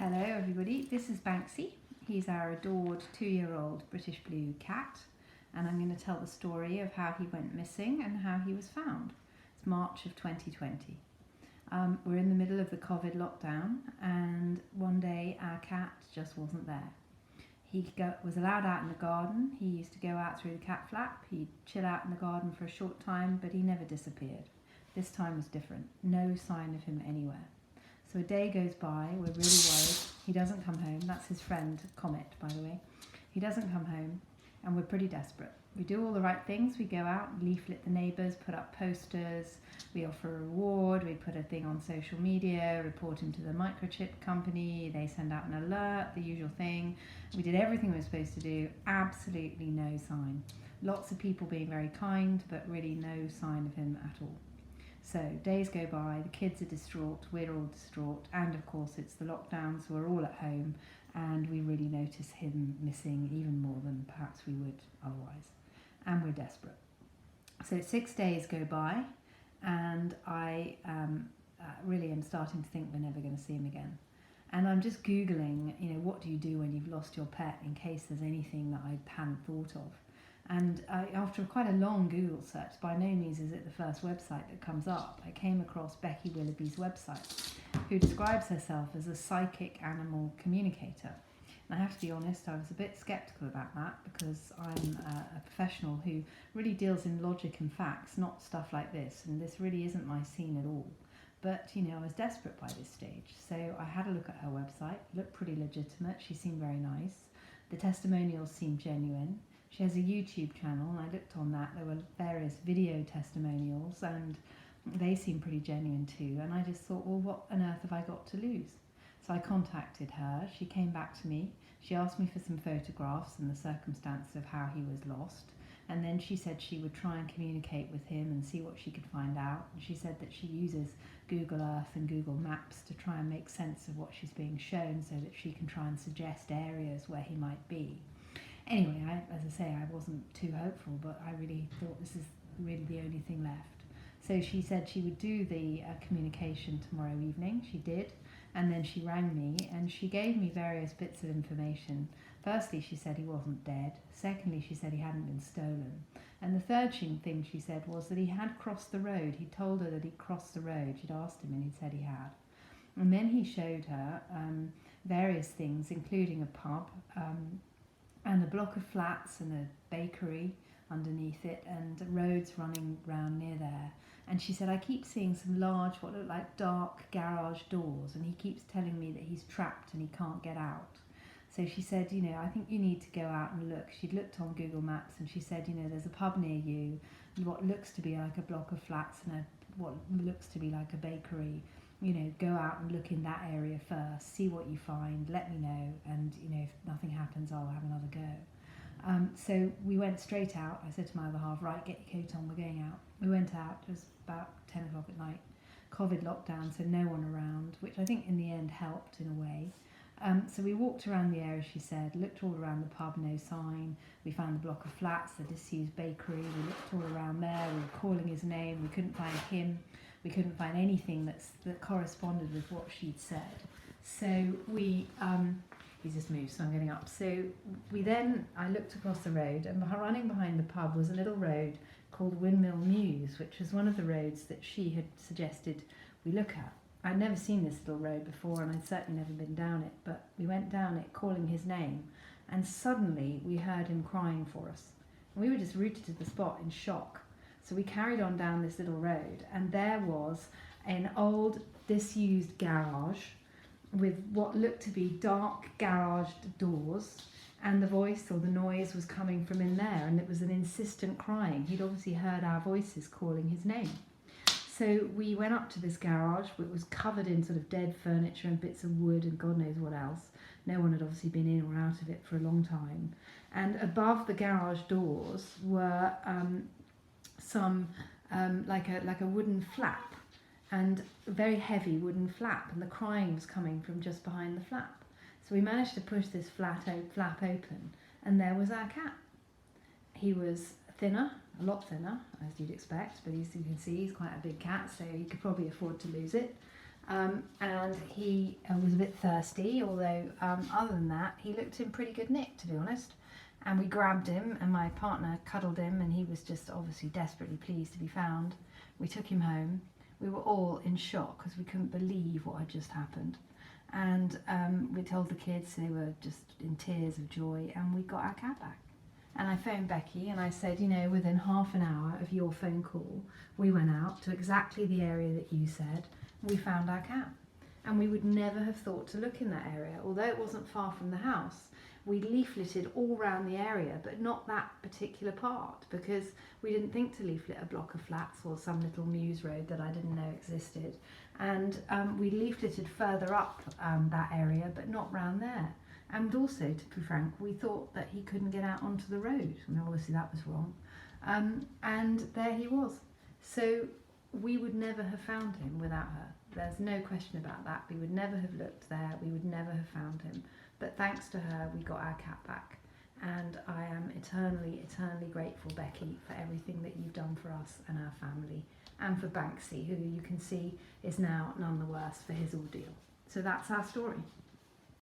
Hello everybody, this is Banksy. He's our adored 2-year-old British Blue cat, and I'm going to tell the story of how he went missing and how he was found. It's March of 2020. We're in the middle of the COVID lockdown, and one day our cat just wasn't there. He was allowed out in the garden. He used to go out through the cat flap. He'd chill out in the garden for a short time, but he never disappeared. This time was different. No sign of him anywhere. So a day goes by, we're really worried. He doesn't come home. That's his friend, Comet, by the way. He doesn't come home, and we're pretty desperate. We do all the right things. We go out, leaflet the neighbours, put up posters, we offer a reward, we put a thing on social media, report him to the microchip company, they send out an alert, the usual thing. We did everything we were supposed to do, absolutely no sign. Lots of people being very kind, but really no sign of him at all. So days go by, the kids are distraught, we're all distraught, and of course it's the lockdowns, we're all at home, and we really notice him missing even more than perhaps we would otherwise. And we're desperate. So 6 days go by, and I really am starting to think we're never going to see him again. And I'm just Googling, what do you do when you've lost your pet, in case there's anything that I hadn't thought of. And after quite a long Google search, by no means is it the first website that comes up, I came across Becky Willoughby's website, who describes herself as a psychic animal communicator. And I have to be honest, I was a bit sceptical about that, because I'm a professional who really deals in logic and facts, not stuff like this, and this really isn't my scene at all. But, I was desperate by this stage, so I had a look at her website. It looked pretty legitimate, she seemed very nice. The testimonials seemed genuine. She has a YouTube channel, and I looked on that. There were various video testimonials, and they seemed pretty genuine too. And I just thought, well, what on earth have I got to lose? So I contacted her. She came back to me. She asked me for some photographs and the circumstance of how he was lost. And then she said she would try and communicate with him and see what she could find out. And she said that she uses Google Earth and Google Maps to try and make sense of what she's being shown, so that she can try and suggest areas where he might be. Anyway, as I say, I wasn't too hopeful, but I really thought this is really the only thing left. So she said she would do the communication tomorrow evening. She did, and then she rang me, and she gave me various bits of information. Firstly, she said he wasn't dead. Secondly, she said he hadn't been stolen. And the third thing she said was that he had crossed the road. He'd told her that he'd crossed the road. She'd asked him, and he'd said he had. And then he showed her various things, including a pub, and a block of flats and a bakery underneath it, and roads running round near there. And she said, I keep seeing some large, what look like dark garage doors, and he keeps telling me that he's trapped and he can't get out. So she said, I think you need to go out and look. She'd looked on Google Maps, and she said, there's a pub near you, what looks to be like a block of flats and what looks to be like a bakery. Go out and look in that area first, see what you find, let me know, and if nothing happens, I'll have another go. So we went straight out. I said to my other half, right, get your coat on, we're going out. We went out. It was about 10 o'clock at night, COVID lockdown, so no one around, which I think in the end helped in a way. So we walked around the area, she said, looked all around the pub, no sign. We found the block of flats, the disused bakery. We looked all around there. We were calling his name. We couldn't find him. We couldn't find anything that corresponded with what she'd said. So we, he just moved, so I'm getting up. So I looked across the road, and running behind the pub was a little road called Windmill Mews, which was one of the roads that she had suggested we look at. I'd never seen this little road before, and I'd certainly never been down it, but we went down it calling his name, and suddenly we heard him crying for us. And we were just rooted to the spot in shock. So we carried on down this little road, and there was an old disused garage with what looked to be dark garage doors, and the voice or the noise was coming from in there, and it was an insistent crying. He'd obviously heard our voices calling his name. So we went up to this garage. It was covered in sort of dead furniture and bits of wood and God knows what else. No one had obviously been in or out of it for a long time. And above the garage doors were some like a wooden flap, and a very heavy wooden flap, and the crying was coming from just behind the flap. So we managed to push this flap open, and there was our cat. He was thinner, a lot thinner, as you'd expect, but as you can see, he's quite a big cat, so he could probably afford to lose it. And he was a bit thirsty, although other than that, he looked in pretty good nick, to be honest. And we grabbed him, and my partner cuddled him, and he was just obviously desperately pleased to be found. We took him home. We were all in shock because we couldn't believe what had just happened. And we told the kids, they were just in tears of joy, and we got our cat back. And I phoned Becky and I said, you know, within half an hour of your phone call, we went out to exactly the area that you said, and we found our cat. And we would never have thought to look in that area, although it wasn't far from the house. We leafleted all around the area, but not that particular part, because we didn't think to leaflet a block of flats or some little mews road that I didn't know existed. And we leafleted further up that area, but not round there. And also, to be frank, we thought that he couldn't get out onto the road. And obviously that was wrong. And there he was. So we would never have found him without her. There's no question about that. We would never have looked there. We would never have found him. But thanks to her, we got our cat back. And I am eternally, eternally grateful, Becky, for everything that you've done for us and our family. And for Banksy, who you can see is now none the worse for his ordeal. So that's our story.